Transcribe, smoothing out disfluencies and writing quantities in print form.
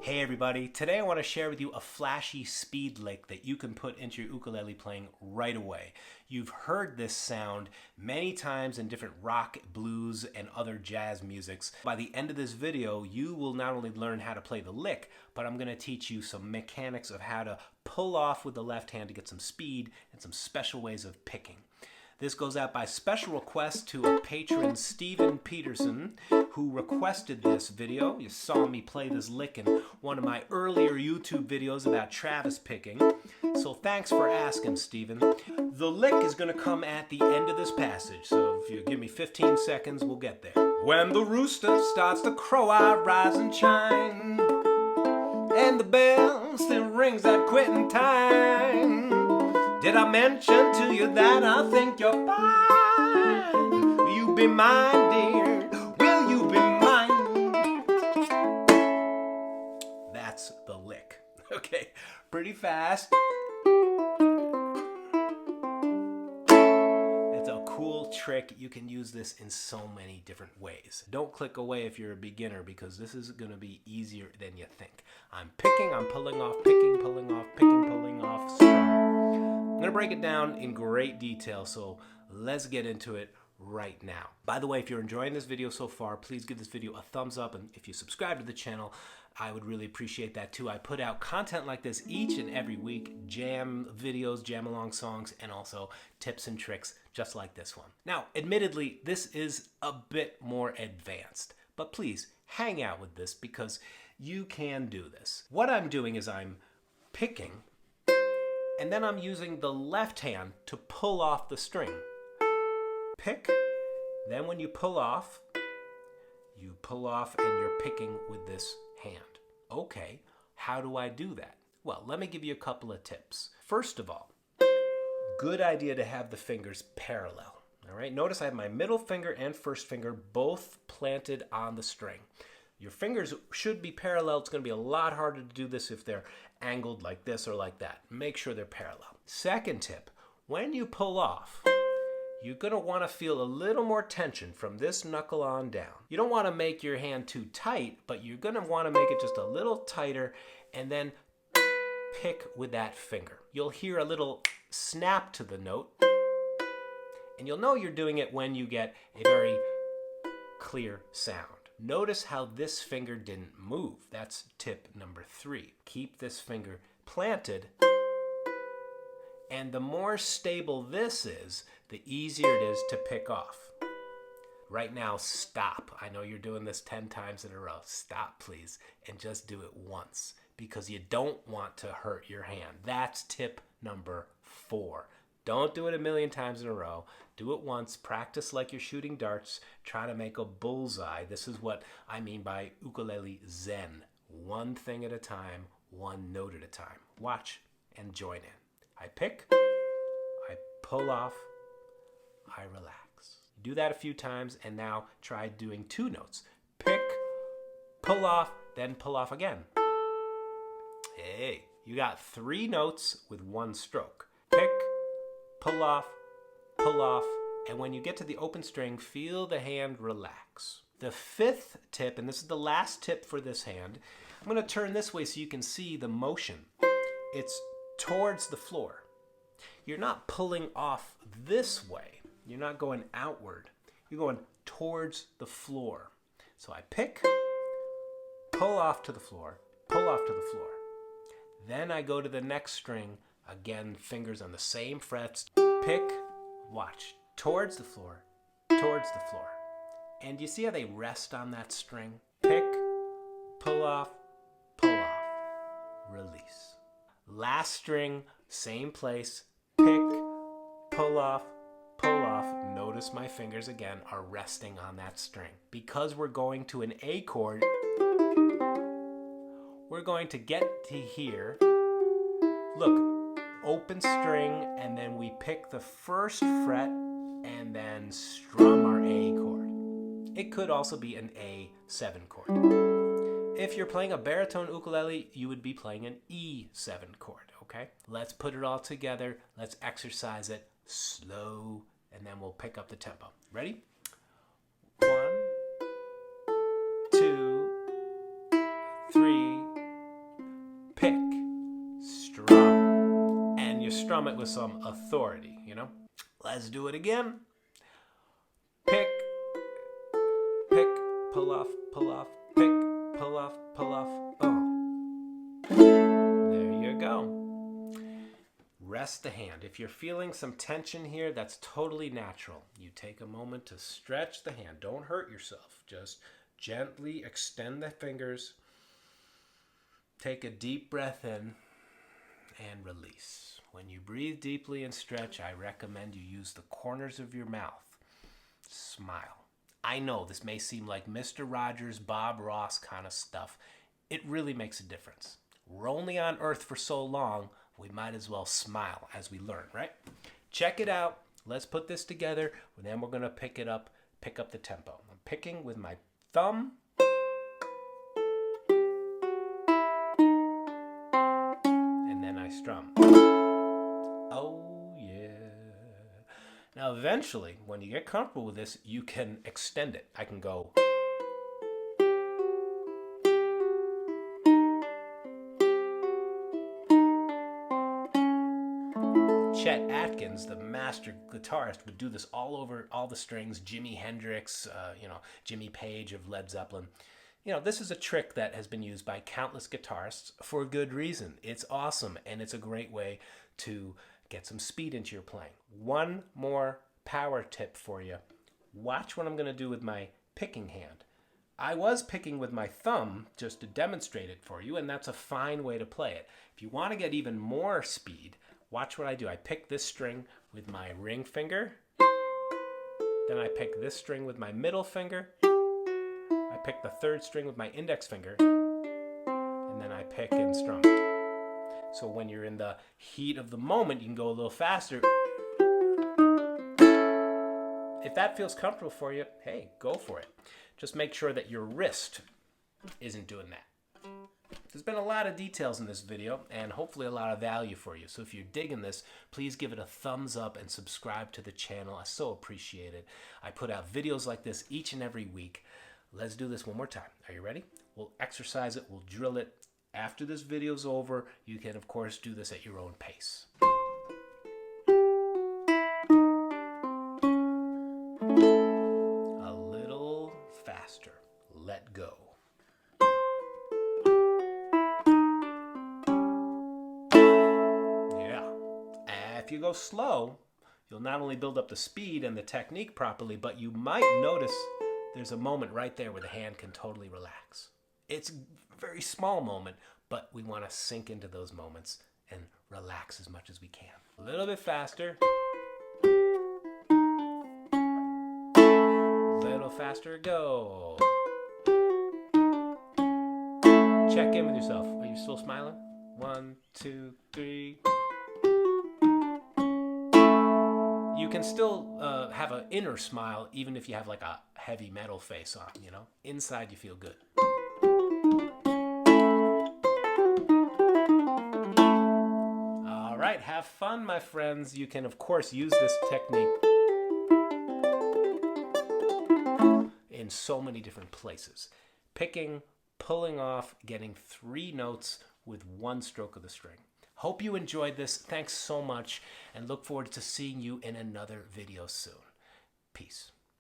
Hey everybody, today I want to share with you a flashy speed lick that you can put into your ukulele playing right away. You've heard this sound many times in different rock, blues, and other jazz musics. By the end of this video, you will not only learn how to play the lick, but I'm going to teach you some mechanics of how to pull off with the left hand to get some speed and some special ways of picking. This goes out by special request to a patron, Stephen Peterson, who requested this video. You saw me play this lick in one of my earlier YouTube videos about Travis picking. So thanks for asking, Stephen. The lick is going to come at the end of this passage, so if you give me 15 seconds, we'll get there. When the rooster starts to crow, I rise and chime, and the bell still rings at quitting time. Did I mention to you that I think you're fine? Will you be mine, dear? Will you be mine? That's the lick. Okay, pretty fast. It's a cool trick. You can use this in so many different ways. Don't click away if you're a beginner because this is going to be easier than you think. I'm picking, I'm pulling off, picking, pulling off, picking, pulling off, strum. I'm going to break it down in great detail, so let's get into it right now. By the way, if you're enjoying this video so far, please give this video a thumbs up, and if you subscribe to the channel, I would really appreciate that too. I put out content like this each and every week, jam videos, jam along songs, and also tips and tricks just like this one. Now, admittedly, this is a bit more advanced, but please hang out with this because you can do this. What I'm doing is I'm picking, and then I'm using the left hand to pull off the string. Pick, then when you pull off and you're picking with this hand. Okay, how do I do that? Well, let me give you a couple of tips. First of all, good idea to have the fingers parallel. All right, notice I have my middle finger and first finger both planted on the string. Your fingers should be parallel. It's going to be a lot harder to do this if they're angled like this or like that. Make sure they're parallel. Second tip, when you pull off, you're going to want to feel a little more tension from this knuckle on down. You don't want to make your hand too tight, but you're going to want to make it just a little tighter and then pick with that finger. You'll hear a little snap to the note, and you'll know you're doing it when you get a very clear sound. Notice how this finger didn't move. That's tip number 3. Keep this finger planted, and the more stable this is, the easier it is to pick off. Right now, stop. I know you're doing this 10 times in a row. Stop, please, and just do it once because you don't want to hurt your hand. That's tip number 4. Don't do it a million times in a row. Do it once. Practice like you're shooting darts. Try to make a bullseye. This is what I mean by ukulele zen. One thing at a time, one note at a time. Watch and join in. I pick, I pull off, I relax. Do that a few times, and now try doing 2 notes. Pick, pull off, then pull off again. Hey, you got 3 notes with 1 stroke. Pick, pull off, and when you get to the open string, feel the hand relax. The 5th tip, and this is the last tip for this hand, I'm going to turn this way so you can see the motion. It's towards the floor. You're not pulling off this way. You're not going outward. You're going towards the floor. So I pick, pull off to the floor, pull off to the floor. Then I go to the next string. Again, fingers on the same frets. Pick, watch, towards the floor, towards the floor. And you see how they rest on that string? Pick, pull off, release. Last string, same place. Pick, pull off. Notice my fingers again are resting on that string. Because we're going to an A chord, we're going to get to here. Look, open string, and then we pick the first fret and then strum our A chord. It could also be an A7 chord. If you're playing a baritone ukulele, you would be playing an E7 chord, okay? Let's put it all together. Let's exercise it slow, and then we'll pick up the tempo. Ready? 1, 2, 3, strum it with some authority, you know? Let's do it again. Pick, pick, pull off, pick, pull off, oh. There you go. Rest the hand. If you're feeling some tension here, that's totally natural. You take a moment to stretch the hand. Don't hurt yourself. Just gently extend the fingers. Take a deep breath in and release. When you breathe deeply and stretch, I recommend you use the corners of your mouth. Smile. I know this may seem like Mr. Rogers, Bob Ross kind of stuff. It really makes a difference. We're only on earth for so long, we might as well smile as we learn, right? Check it out. Let's put this together, and then we're going to pick up the tempo. I'm picking with my thumb. And then I strum. Oh, yeah. Now, eventually, when you get comfortable with this, you can extend it. I can go... Chet Atkins, the master guitarist, would do this all over all the strings. Jimi Hendrix, Jimmy Page of Led Zeppelin. This is a trick that has been used by countless guitarists for good reason. It's awesome, and it's a great way to get some speed into your playing. One more power tip for you. Watch what I'm going to do with my picking hand. I was picking with my thumb just to demonstrate it for you, and that's a fine way to play it. If you want to get even more speed, watch what I do. I pick this string with my ring finger. Then I pick this string with my middle finger. I pick the third string with my index finger. And then I pick and strum. So when you're in the heat of the moment, you can go a little faster. If that feels comfortable for you, hey, go for it. Just make sure that your wrist isn't doing that. There's been a lot of details in this video and hopefully a lot of value for you. So if you're digging this, please give it a thumbs up and subscribe to the channel. I so appreciate it. I put out videos like this each and every week. Let's do this one more time. Are you ready? We'll exercise it. We'll drill it. After this video's over, you can, of course, do this at your own pace. A little faster. Let go. If you go slow, you'll not only build up the speed and the technique properly, but you might notice there's a moment right there where the hand can totally relax. It's a very small moment, but we want to sink into those moments and relax as much as we can. A little bit faster. A little faster, go. Check in with yourself. Are you still smiling? 1, 2, 3. You can still have an inner smile even if you have like a heavy metal face on, Inside you feel good. All right, have fun, my friends. You can, of course, use this technique in so many different places. Picking, pulling off, getting 3 notes with 1 stroke of the string. Hope you enjoyed this. Thanks so much, and look forward to seeing you in another video soon. Peace.